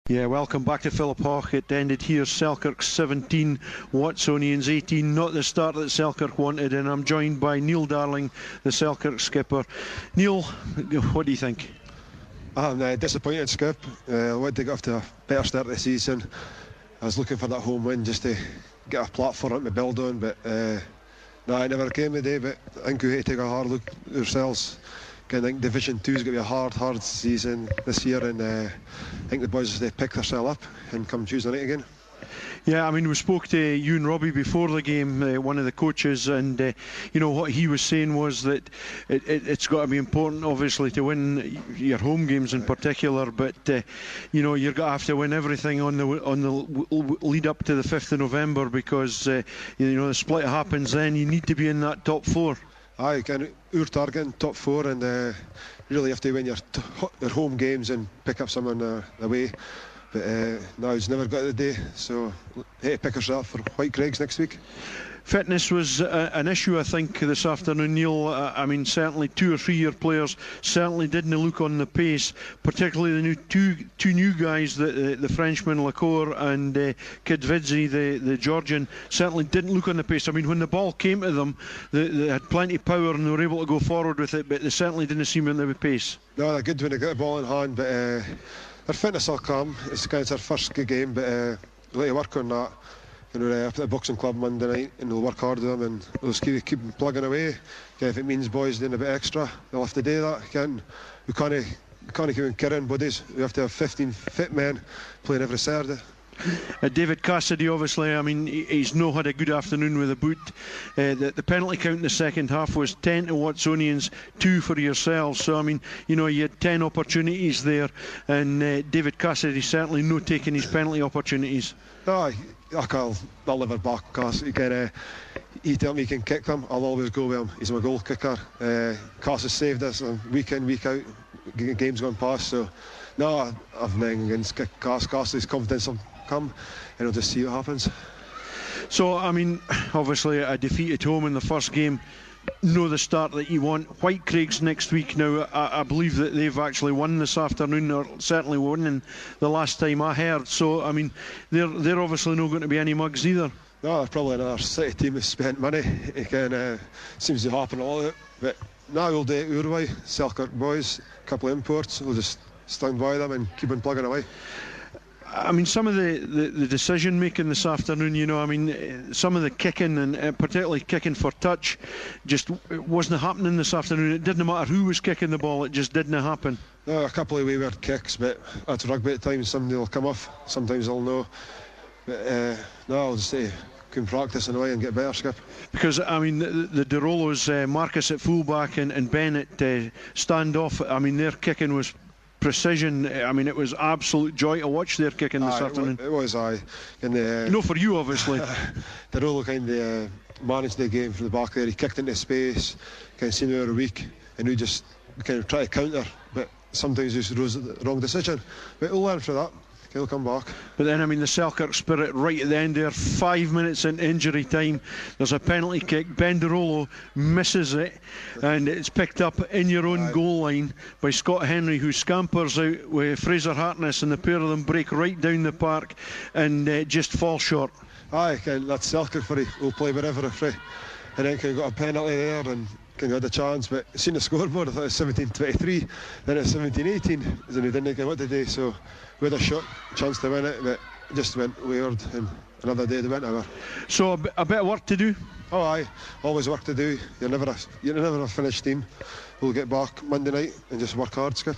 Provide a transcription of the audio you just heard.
Yeah, welcome back to Philip Hawke. It ended here, Selkirk 17, Watsonians 18. Not the start that Selkirk wanted, and I'm joined by Neil Darling, the Selkirk skipper. Neil, what do you think? I'm disappointed, Skip. I wanted to get off to a better start of the season. I was looking for that home win just to get a platform to build on, but it never came today. But I think we have to take a hard look at ourselves. I think Division 2 is going to be a hard season this year, and I think the boys have to pick themselves up and come Tuesday night again. Yeah, I mean, we spoke to you and Robbie before the game, one of the coaches, and what he was saying was that it's got to be important, obviously, to win your home games in particular, but you're going to have to win everything on the lead up to the 5th of November because the split happens then. You need to be in that top four. Aye, our target top four, and really have to win your home games and pick up some on the away. But no, he's never got the day, so hey, pick us up for White Craigs next week. Fitness was an issue, I think, this afternoon, Neil. I mean, certainly 2 or 3 year players certainly didn't look on the pace, particularly the two new guys, the Frenchman Lacour and Kidvidzi, the Georgian, certainly didn't look on the pace. I mean, when the ball came to them, they had plenty of power and they were able to go forward with it, but they certainly didn't seem on the pace. No, they're good when they get the ball in hand, but their fitness will come. It's their first good game, but we'll have to work on that. Up at the boxing club Monday night, and we'll work hard with them, and we'll just keep plugging away. If it means boys doing a bit extra, they'll have to do that. We can't keep on carrying bodies. We have to have 15 fit men playing every Saturday. David Cassidy, obviously, I mean, he's not had a good afternoon with a boot. The penalty count in the second half was 10 to Watsonians, 2 for yourselves. So, I mean, you had 10 opportunities there, and David Cassidy certainly not taking his penalty opportunities. No, I'll never back Cass. He tell me he can kick them. I'll always go with him. He's my goal kicker. Cass has saved us week in, week out. Games gone past. So no, I've nothing against Cass. Cass's confidence will come, and we'll just see what happens. So I mean, obviously a defeat at home in the first game. Know the start that you want. White Craigs next week. Now I believe that they've actually won this afternoon, or certainly won the last time I heard. So I mean, they're obviously not going to be any mugs either. No, they're probably another city team who spent money. It seems to happen a lot. But now we'll do it our way. Selkirk boys, a couple of imports. We'll just stand by them and keep on plugging away. I mean, some of the decision making this afternoon, I mean, some of the kicking, and particularly kicking for touch, just wasn't happening this afternoon. It didn't matter who was kicking the ball, it just didn't happen. No, a couple of wayward kicks, but that's rugby at times. Somebody will come off, sometimes they'll know. But I'll just say, can practice and away and get better, Skip. Because, I mean, the Derolos, Marcus at fullback and Bennett stand off. I mean, their kicking was precision. I mean, it was absolute joy to watch their kicking this afternoon. It was, aye. No, for you, obviously. The Rolo kind of managed the game from the back there. He kicked into space, kind of seen we were weak, and we just kind of try to counter, but sometimes just was the wrong decision. But we'll learn from that. He'll come back. But then, I mean, the Selkirk spirit right at the end there, 5 minutes in injury time, there's a penalty kick. Ben DeRolo misses it, and it's picked up in your own goal line by Scott Henry, who scampers out with Fraser Hartness, and the pair of them break right down the park and just fall short. Aye, that's Selkirk for it. We'll play wherever if and then got a penalty there and had a chance, but seen the scoreboard, I thought it was 17-23, then it's 17-18, and we didn't get what today, so we had a shot chance to win it, but it just went weird, and another day they went over. So a bit of work to do? Oh aye, always work to do. You're never a finished team. We'll get back Monday night and just work hard, Skip.